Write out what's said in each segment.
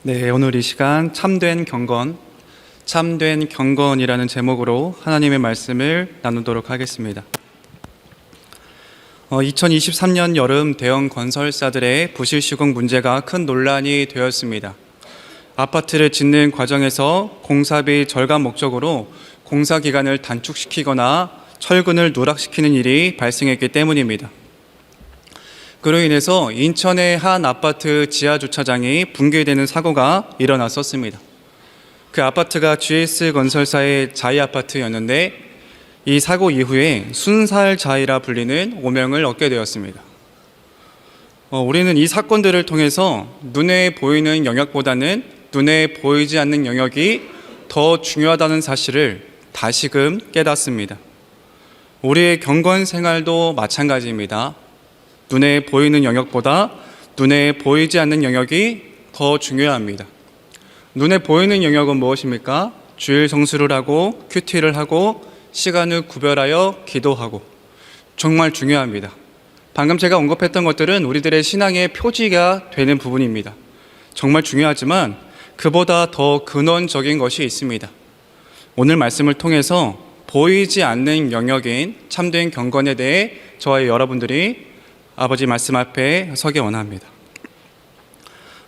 네, 오늘 이 시간 참된 경건이라는 제목으로 하나님의 말씀을 나누도록 하겠습니다. 2023년 여름 대형 건설사들의 부실 시공 문제가 큰 논란이 되었습니다. 아파트를 짓는 과정에서 공사비 절감 목적으로 공사 기간을 단축시키거나 철근을 누락시키는 일이 발생했기 때문입니다. 그로 인해서 인천의 한 아파트 지하 주차장이 붕괴되는 사고가 일어났었습니다. 그 아파트가 GS 건설사의 자이 아파트였는데 이 사고 이후에 순살 자이라 불리는 오명을 얻게 되었습니다. 우리는 이 사건들을 통해서 눈에 보이는 영역보다는 눈에 보이지 않는 영역이 더 중요하다는 사실을 다시금 깨닫습니다. 우리의 경건 생활도 마찬가지입니다. 눈에 보이는 영역보다 눈에 보이지 않는 영역이 더 중요합니다. 눈에 보이는 영역은 무엇입니까? 주일 성수를 하고 큐티를 하고 시간을 구별하여 기도하고, 정말 중요합니다. 방금 제가 언급했던 것들은 우리들의 신앙의 표지가 되는 부분입니다. 정말 중요하지만 그보다 더 근원적인 것이 있습니다. 오늘 말씀을 통해서 보이지 않는 영역인 참된 경건에 대해 저와 여러분들이 아버지 말씀 앞에 서기 원합니다.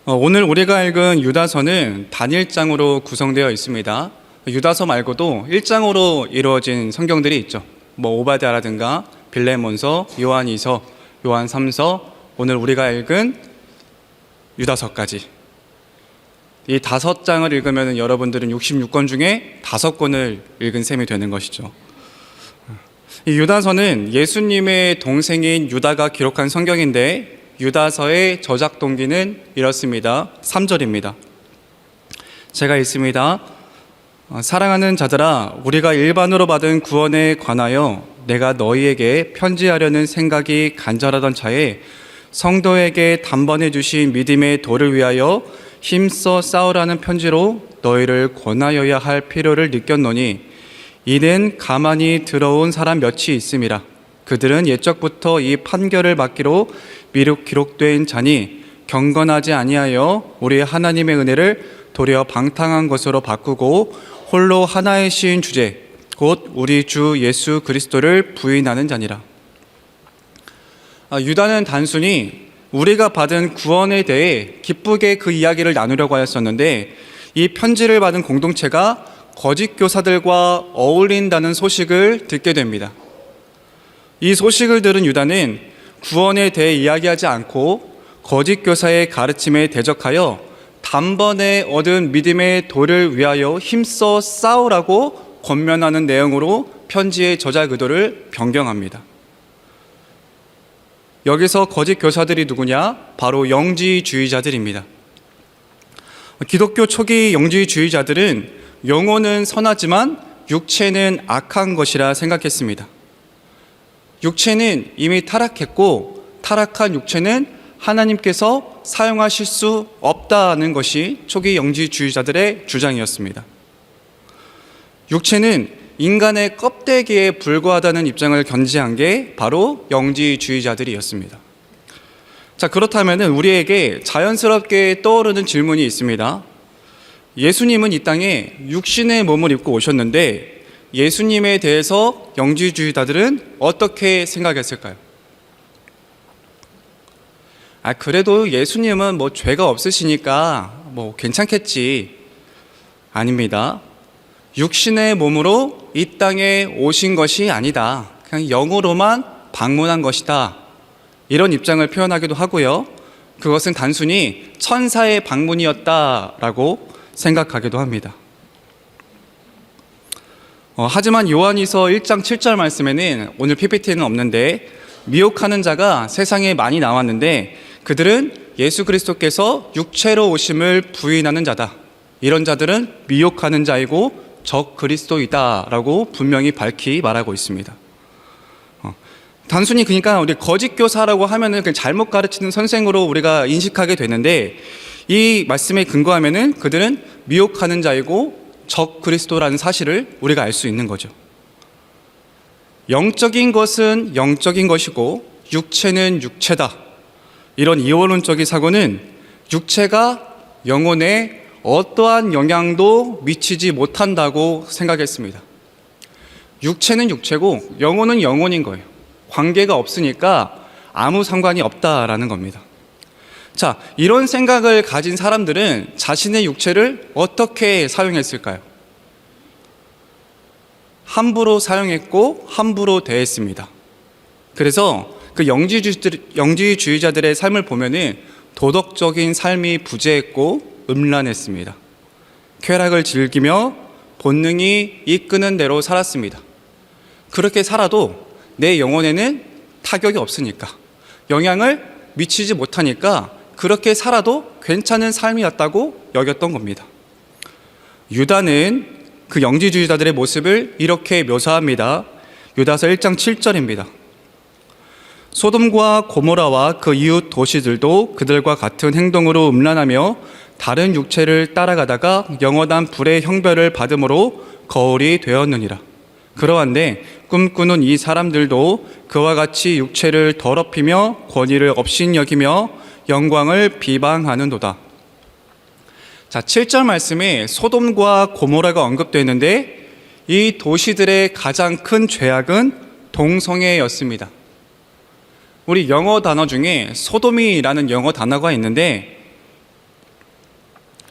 오늘 우리가 읽은 유다서는 단일장으로 구성되어 있습니다. 유다서 말고도 1장으로 이루어진 성경들이 있죠. 오바댜라든가 빌레몬서, 요한2서, 요한3서, 오늘 우리가 읽은 유다서까지. 이 5장을 읽으면 여러분들은 66권 중에 5권을 읽은 셈이 되는 것이죠. 이 유다서는 예수님의 동생인 유다가 기록한 성경인데, 유다서의 저작 동기는 이렇습니다. 3절입니다. 제가 읽습니다. 사랑하는 자들아, 우리가 일반으로 받은 구원에 관하여 내가 너희에게 편지하려는 생각이 간절하던 차에 성도에게 단번에 주신 믿음의 도를 위하여 힘써 싸우라는 편지로 너희를 권하여야 할 필요를 느꼈노니, 이는 가만히 들어온 사람 몇이 있음이라. 그들은 옛적부터 이 판결을 받기로 미륵 기록된 자니 경건하지 아니하여 우리 하나님의 은혜를 도리어 방탕한 것으로 바꾸고 홀로 하나의 시인 주제 곧 우리 주 예수 그리스도를 부인하는 자니라. 유다는 단순히 우리가 받은 구원에 대해 기쁘게 그 이야기를 나누려고 하였었는데, 이 편지를 받은 공동체가 거짓 교사들과 어울린다는 소식을 듣게 됩니다. 이 소식을 들은 유다는 구원에 대해 이야기하지 않고 거짓 교사의 가르침에 대적하여 단번에 얻은 믿음의 도를 위하여 힘써 싸우라고 권면하는 내용으로 편지의 저작 의도를 변경합니다. 여기서 거짓 교사들이 누구냐? 바로 영지주의자들입니다. 기독교 초기 영지주의자들은 영혼은 선하지만 육체는 악한 것이라 생각했습니다. 육체는 이미 타락했고, 타락한 육체는 하나님께서 사용하실 수 없다는 것이 초기 영지주의자들의 주장이었습니다. 육체는 인간의 껍데기에 불과하다는 입장을 견지한 게 바로 영지주의자들이었습니다. 자, 그렇다면 우리에게 자연스럽게 떠오르는 질문이 있습니다. 예수님은 이 땅에 육신의 몸을 입고 오셨는데 예수님에 대해서 영지주의자들은 어떻게 생각했을까요? 그래도 예수님은 죄가 없으시니까 괜찮겠지. 아닙니다. 육신의 몸으로 이 땅에 오신 것이 아니다. 그냥 영으로만 방문한 것이다. 이런 입장을 표현하기도 하고요. 그것은 단순히 천사의 방문이었다라고 생각하기도 합니다. 하지만 요한이서 1장 7절 말씀에는, 오늘 PPT는 없는데, 미혹하는 자가 세상에 많이 나왔는데 그들은 예수 그리스도께서 육체로 오심을 부인하는 자다. 이런 자들은 미혹하는 자이고 적 그리스도이다 라고 분명히 밝히 말하고 있습니다. 단순히 그러니까 우리 거짓 교사라고 하면은 그냥 잘못 가르치는 선생으로 우리가 인식하게 되는데, 이 말씀에 근거하면은 그들은 미혹하는 자이고 적 그리스도라는 사실을 우리가 알 수 있는 거죠. 영적인 것은 영적인 것이고 육체는 육체다. 이런 이원론적인 사고는 육체가 영혼에 어떠한 영향도 미치지 못한다고 생각했습니다. 육체는 육체고 영혼은 영혼인 거예요. 관계가 없으니까 아무 상관이 없다라는 겁니다. 자, 이런 생각을 가진 사람들은 자신의 육체를 어떻게 사용했을까요? 함부로 사용했고 함부로 대했습니다. 그래서 그 영지주의자들의 삶을 보면은 도덕적인 삶이 부재했고 음란했습니다. 쾌락을 즐기며 본능이 이끄는 대로 살았습니다. 그렇게 살아도 내 영혼에는 타격이 없으니까, 영향을 미치지 못하니까 그렇게 살아도 괜찮은 삶이었다고 여겼던 겁니다. 유다는 그 영지주의자들의 모습을 이렇게 묘사합니다. 유다서 1장 7절입니다. 소돔과 고모라와 그 이웃 도시들도 그들과 같은 행동으로 음란하며 다른 육체를 따라가다가 영원한 불의 형벌을 받음으로 거울이 되었느니라. 그러한데 꿈꾸는 이 사람들도 그와 같이 육체를 더럽히며 권위를 업신여기며 영광을 비방하는도다. 자, 7절 말씀에 소돔과 고모라가 언급되는데 이 도시들의 가장 큰 죄악은 동성애였습니다. 우리 영어 단어 중에 소돔이라는 영어 단어가 있는데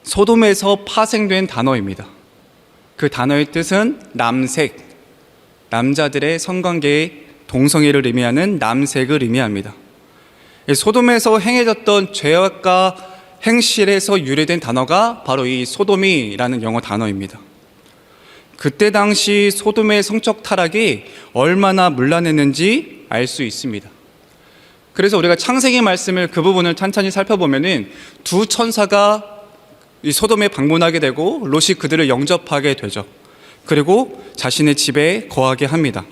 소돔에서 파생된 단어입니다. 그 단어의 뜻은 남색, 남자들의 성관계의 동성애를 의미하는 남색을 의미합니다. 소돔에서 행해졌던 죄악과 행실에서 유래된 단어가 바로 이 소돔이라는 영어 단어입니다. 그때 당시 소돔의 성적 타락이 얼마나 문란했는지 알 수 있습니다. 그래서 우리가 창세기 말씀을 그 부분을 찬찬히 살펴보면은 두 천사가 이 소돔에 방문하게 되고 롯이 그들을 영접하게 되죠. 그리고 자신의 집에 거하게 합니다.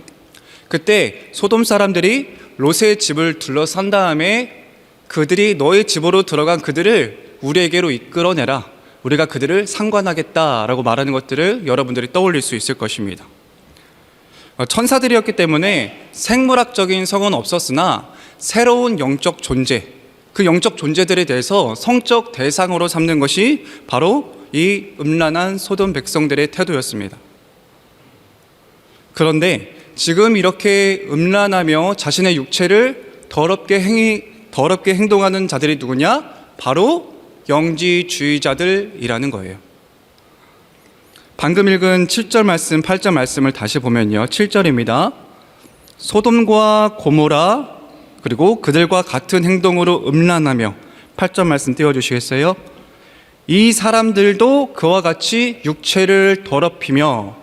그때 소돔 사람들이 롯의 집을 둘러싼 다음에 그들이 너의 집으로 들어간 그들을 우리에게로 이끌어내라, 우리가 그들을 상관하겠다라고 말하는 것들을 여러분들이 떠올릴 수 있을 것입니다. 천사들이었기 때문에 생물학적인 성은 없었으나 새로운 영적 존재, 그 영적 존재들에 대해서 성적 대상으로 삼는 것이 바로 이 음란한 소돔 백성들의 태도였습니다. 그런데 지금 이렇게 음란하며 자신의 육체를 더럽게 행동하는 자들이 누구냐? 바로 영지주의자들이라는 거예요. 방금 읽은 7절 말씀, 8절 말씀을 다시 보면요. 7절입니다. 소돔과 고모라 그리고 그들과 같은 행동으로 음란하며, 8절 말씀 띄워주시겠어요? 이 사람들도 그와 같이 육체를 더럽히며,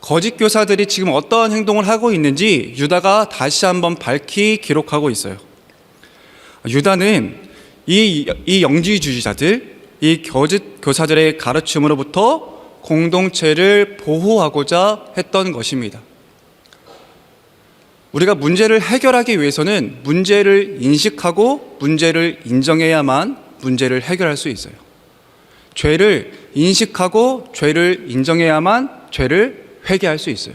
거짓 교사들이 지금 어떠한 행동을 하고 있는지 유다가 다시 한번 밝히 기록하고 있어요. 유다는 이 영지주의자들, 이 거짓 교사들의 가르침으로부터 공동체를 보호하고자 했던 것입니다. 우리가 문제를 해결하기 위해서는 문제를 인식하고 문제를 인정해야만 문제를 해결할 수 있어요. 죄를 인식하고 죄를 인정해야만 죄를 회개할 수 있어요.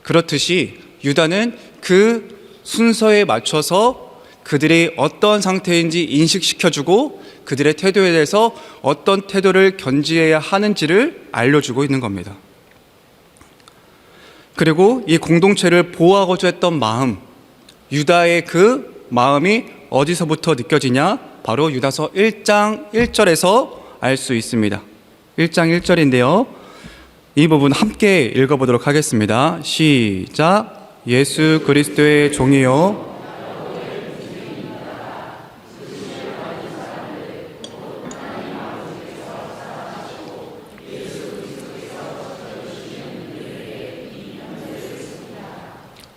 그렇듯이 유다는 그 순서에 맞춰서 그들이 어떤 상태인지 인식시켜주고 그들의 태도에 대해서 어떤 태도를 견지해야 하는지를 알려주고 있는 겁니다. 그리고 이 공동체를 보호하고자 했던 마음, 유다의 그 마음이 어디서부터 느껴지냐? 바로 유다서 1장 1절에서 알 수 있습니다. 1장 1절인데요. 이 부분 함께 읽어보도록 하겠습니다. 시작. 예수 그리스도의 종이요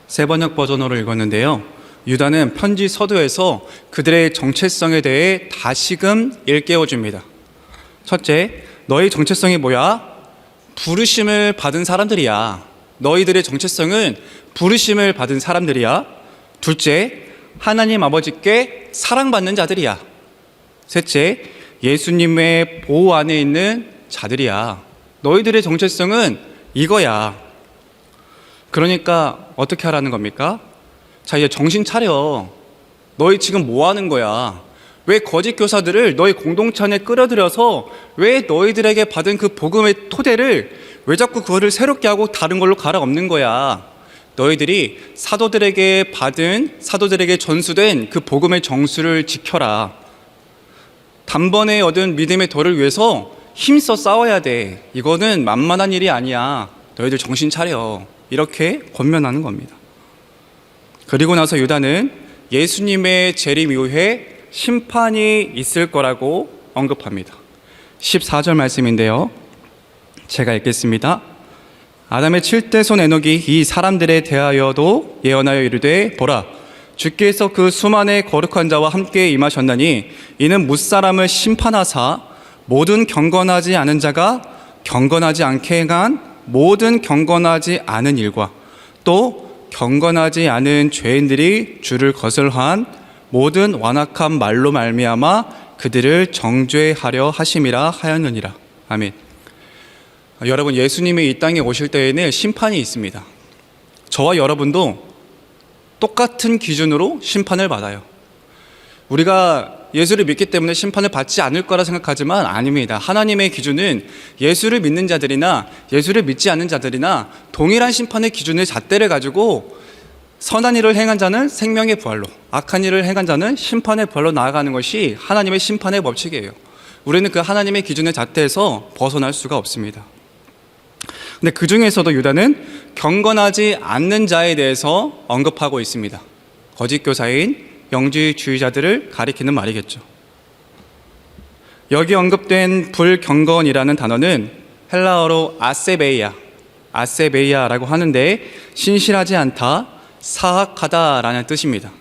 세번역 버전으로 읽었는데요. 유다는 편지 서두에서 그들의 정체성에 대해 다시금 일깨워줍니다. 첫째, 너희 정체성이 뭐야? 부르심을 받은 사람들이야. 너희들의 정체성은 부르심을 받은 사람들이야. 둘째, 하나님 아버지께 사랑받는 자들이야. 셋째, 예수님의 보호 안에 있는 자들이야. 너희들의 정체성은 이거야. 그러니까 어떻게 하라는 겁니까? 자, 이제 정신 차려. 너희 지금 뭐 하는 거야? 왜 거짓 교사들을 너희 공동체 안에 끌어들여서 왜 너희들에게 받은 그 복음의 토대를 왜 자꾸 그거를 새롭게 하고 다른 걸로 갈아엎는 거야? 너희들이 사도들에게 전수된 그 복음의 정수를 지켜라. 단번에 얻은 믿음의 덕을 위해서 힘써 싸워야 돼. 이거는 만만한 일이 아니야. 너희들 정신 차려. 이렇게 권면하는 겁니다. 그리고 나서 유다는 예수님의 재림 이후에 심판이 있을 거라고 언급합니다. 14절 말씀인데요. 제가 읽겠습니다. 아담의 7대손 에녹이 이 사람들에 대하여도 예언하여 이르되 보라, 주께서 그 수만의 거룩한 자와 함께 임하셨나니 이는 뭇사람을 심판하사 모든 경건하지 않은 자가 경건하지 않게 행한 모든 경건하지 않은 일과 또 경건하지 않은 죄인들이 주를 거슬한 모든 완악한 말로 말미암아 그들을 정죄하려 하심이라 하였느니라. 아멘. 여러분, 예수님이 이 땅에 오실 때에는 심판이 있습니다. 저와 여러분도 똑같은 기준으로 심판을 받아요. 우리가 예수를 믿기 때문에 심판을 받지 않을 거라 생각하지만 아닙니다. 하나님의 기준은 예수를 믿는 자들이나 예수를 믿지 않는 자들이나 동일한 심판의 기준의 잣대를 가지고 선한 일을 행한 자는 생명의 부활로, 악한 일을 행한 자는 심판의 부활로 나아가는 것이 하나님의 심판의 법칙이에요. 우리는 그 하나님의 기준의 잣대에서 벗어날 수가 없습니다. 근데 그 중에서도 유다는 경건하지 않는 자에 대해서 언급하고 있습니다. 거짓 교사인 영지주의자들을 가리키는 말이겠죠. 여기 언급된 불경건이라는 단어는 헬라어로 아세베이아라고 하는데 신실하지 않다, 사악하다라는 뜻입니다.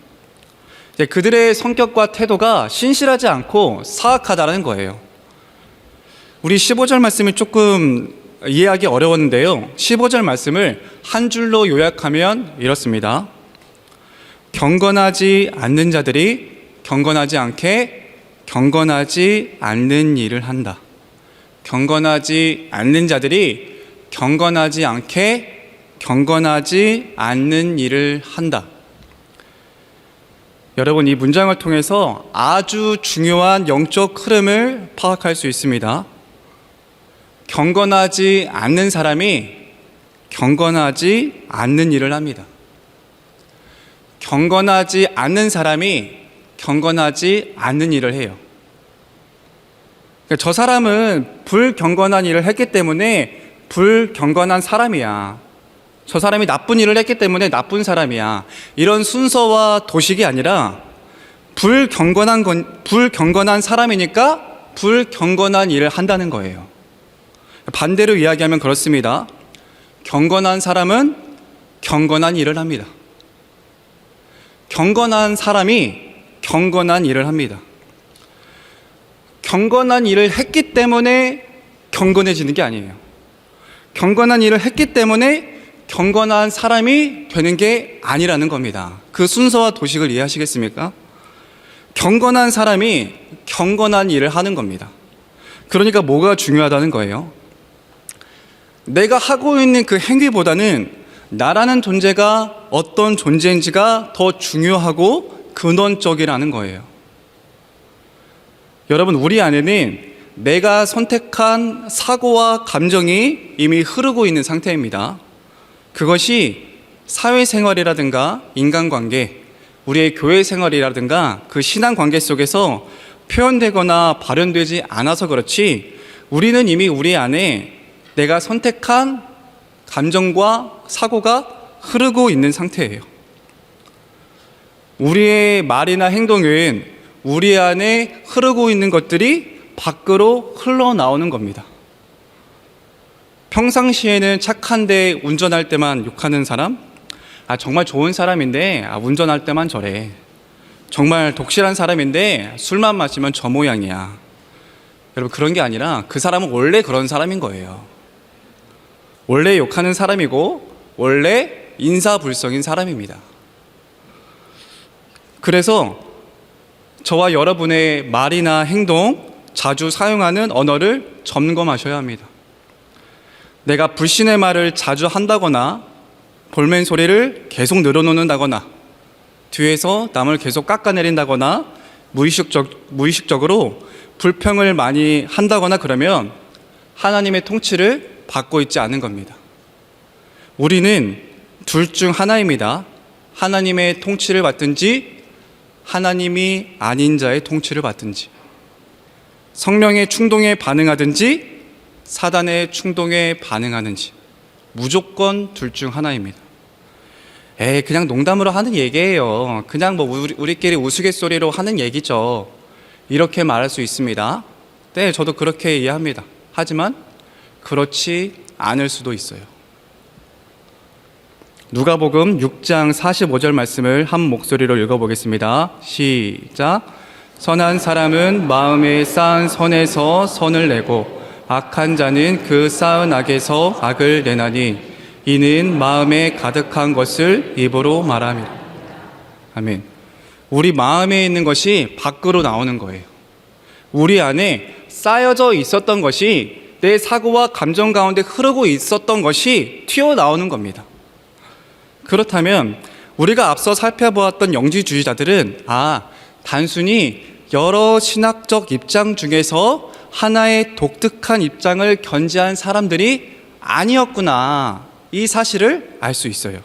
그들의 성격과 태도가 신실하지 않고 사악하다라는 거예요. 우리 15절 말씀이 조금 이해하기 어려웠는데요. 15절 말씀을 한 줄로 요약하면 이렇습니다. 경건하지 않는 자들이 경건하지 않게 경건하지 않는 일을 한다. 경건하지 않는 자들이 경건하지 않게 경건하지 않는 일을 한다. 여러분, 이 문장을 통해서 아주 중요한 영적 흐름을 파악할 수 있습니다. 경건하지 않는 사람이 경건하지 않는 일을 합니다. 경건하지 않는 사람이 경건하지 않는 일을 해요. 저 사람은 불경건한 일을 했기 때문에 불경건한 사람이야. 저 사람이 나쁜 일을 했기 때문에 나쁜 사람이야. 이런 순서와 도식이 아니라 불경건한 사람이니까 불경건한 일을 한다는 거예요. 반대로 이야기하면 그렇습니다. 경건한 사람은 경건한 일을 합니다. 경건한 사람이 경건한 일을 합니다. 경건한 일을 했기 때문에 경건해지는 게 아니에요. 경건한 일을 했기 때문에 경건한 사람이 되는 게 아니라는 겁니다. 그 순서와 도식을 이해하시겠습니까? 경건한 사람이 경건한 일을 하는 겁니다. 그러니까 뭐가 중요하다는 거예요? 내가 하고 있는 그 행위보다는 나라는 존재가 어떤 존재인지가 더 중요하고 근원적이라는 거예요. 여러분, 우리 안에는 내가 선택한 사고와 감정이 이미 흐르고 있는 상태입니다. 그것이 사회생활이라든가 인간관계, 우리의 교회 생활이라든가 그 신앙관계 속에서 표현되거나 발현되지 않아서 그렇지, 우리는 이미 우리 안에 내가 선택한 감정과 사고가 흐르고 있는 상태예요. 우리의 말이나 행동은 우리 안에 흐르고 있는 것들이 밖으로 흘러나오는 겁니다. 평상시에는 착한데 운전할 때만 욕하는 사람? 정말 좋은 사람인데 운전할 때만 저래. 정말 독실한 사람인데 술만 마시면 저 모양이야. 여러분, 그런 게 아니라 그 사람은 원래 그런 사람인 거예요. 원래 욕하는 사람이고 원래 인사불성인 사람입니다. 그래서 저와 여러분의 말이나 행동, 자주 사용하는 언어를 점검하셔야 합니다. 내가 불신의 말을 자주 한다거나 볼멘 소리를 계속 늘어놓는다거나 뒤에서 남을 계속 깎아내린다거나 무의식적으로 불평을 많이 한다거나 그러면 하나님의 통치를 받고 있지 않은 겁니다. 우리는 둘 중 하나입니다. 하나님의 통치를 받든지 하나님이 아닌 자의 통치를 받든지, 성령의 충동에 반응하든지 사단의 충동에 반응하는지, 무조건 둘 중 하나입니다. 그냥 농담으로 하는 얘기예요. 그냥 우리끼리 우스갯소리로 하는 얘기죠. 이렇게 말할 수 있습니다. 네, 저도 그렇게 이해합니다. 하지만 그렇지 않을 수도 있어요. 누가복음 6장 45절 말씀을 한 목소리로 읽어보겠습니다. 시작. 선한 사람은 마음에 쌓은 선에서 선을 내고 악한 자는 그 쌓은 악에서 악을 내나니 이는 마음에 가득한 것을 입으로 말함이라. 아멘. 우리 마음에 있는 것이 밖으로 나오는 거예요. 우리 안에 쌓여져 있었던 것이, 내 사고와 감정 가운데 흐르고 있었던 것이 튀어나오는 겁니다. 그렇다면 우리가 앞서 살펴보았던 영지주의자들은 단순히 여러 신학적 입장 중에서 하나의 독특한 입장을 견지한 사람들이 아니었구나, 이 사실을 알 수 있어요.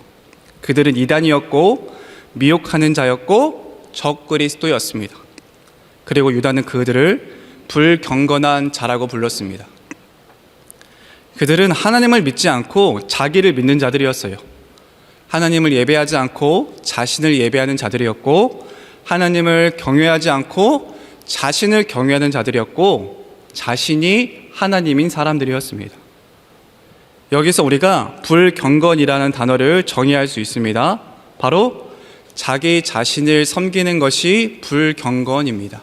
그들은 이단이었고 미혹하는 자였고 적그리스도였습니다. 그리고 유다는 그들을 불경건한 자라고 불렀습니다. 그들은 하나님을 믿지 않고 자기를 믿는 자들이었어요. 하나님을 예배하지 않고 자신을 예배하는 자들이었고, 하나님을 경외하지 않고 자신을 경외하는 자들이었고, 자신이 하나님인 사람들이었습니다. 여기서 우리가 불경건이라는 단어를 정의할 수 있습니다. 바로 자기 자신을 섬기는 것이 불경건입니다.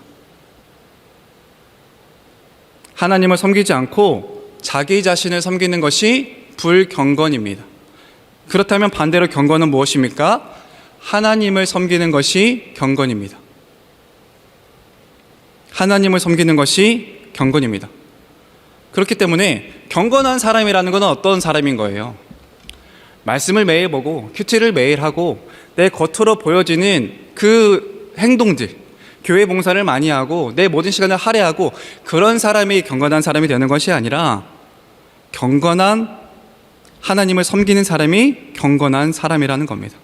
하나님을 섬기지 않고 자기 자신을 섬기는 것이 불경건입니다. 그렇다면 반대로 경건은 무엇입니까? 하나님을 섬기는 것이 경건입니다. 하나님을 섬기는 것이 경건입니다. 그렇기 때문에 경건한 사람이라는 것은 어떤 사람인 거예요? 말씀을 매일 보고 큐티를 매일 하고 내 겉으로 보여지는 그 행동들, 교회 봉사를 많이 하고 내 모든 시간을 할애하고, 그런 사람이 경건한 사람이 되는 것이 아니라, 경건한 하나님을 섬기는 사람이 경건한 사람이라는 겁니다.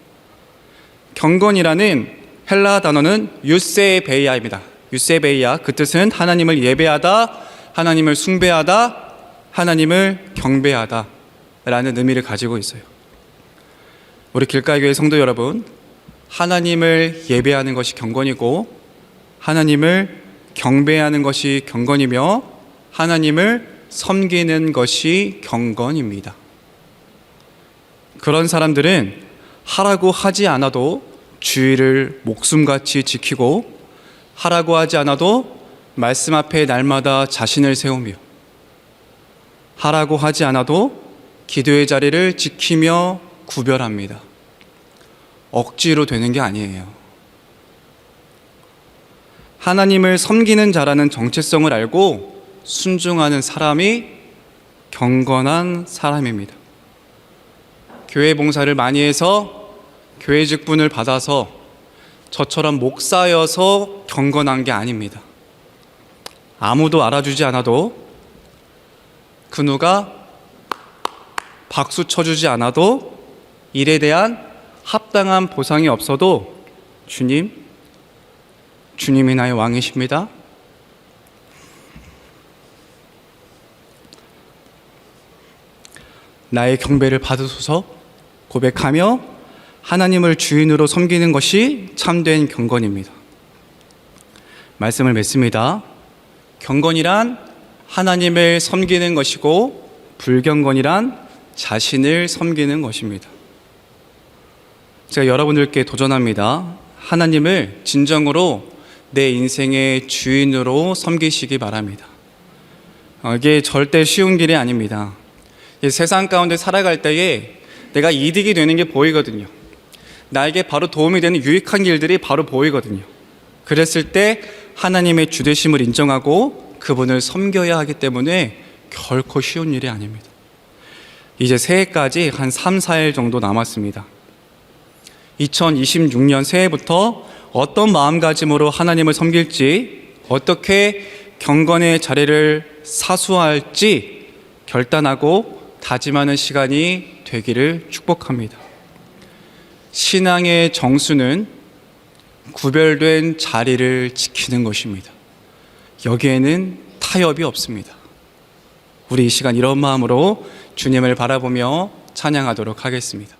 경건이라는 헬라 단어는 유세베이아입니다. 유세베이아, 그 뜻은 하나님을 예배하다, 하나님을 숭배하다, 하나님을 경배하다 라는 의미를 가지고 있어요. 우리 길가교회 성도 여러분, 하나님을 예배하는 것이 경건이고 하나님을 경배하는 것이 경건이며 하나님을 섬기는 것이 경건입니다. 그런 사람들은 하라고 하지 않아도 주의를 목숨같이 지키고, 하라고 하지 않아도 말씀 앞에 날마다 자신을 세우며, 하라고 하지 않아도 기도의 자리를 지키며 구별합니다. 억지로 되는 게 아니에요. 하나님을 섬기는 자라는 정체성을 알고 순종하는 사람이 경건한 사람입니다. 교회 봉사를 많이 해서 교회 직분을 받아서 저처럼 목사여서 경건한 게 아닙니다. 아무도 알아주지 않아도, 그 누가 박수 쳐주지 않아도, 일에 대한 합당한 보상이 없어도 주님이 나의 왕이십니다. 나의 경배를 받으소서 고백하며 하나님을 주인으로 섬기는 것이 참된 경건입니다. 말씀을 맺습니다. 경건이란 하나님을 섬기는 것이고, 불경건이란 자신을 섬기는 것입니다. 제가 여러분들께 도전합니다. 하나님을 진정으로 내 인생의 주인으로 섬기시기 바랍니다. 이게 절대 쉬운 길이 아닙니다. 세상 가운데 살아갈 때에 내가 이득이 되는 게 보이거든요. 나에게 바로 도움이 되는 유익한 길들이 바로 보이거든요. 그랬을 때 하나님의 주되심을 인정하고 그분을 섬겨야 하기 때문에 결코 쉬운 일이 아닙니다. 이제 새해까지 한 3, 4일 정도 남았습니다. 2026년 새해부터 어떤 마음가짐으로 하나님을 섬길지, 어떻게 경건의 자리를 사수할지 결단하고 다짐하는 시간이 되기를 축복합니다. 신앙의 정수는 구별된 자리를 지키는 것입니다. 여기에는 타협이 없습니다. 우리 이 시간 이런 마음으로 주님을 바라보며 찬양하도록 하겠습니다.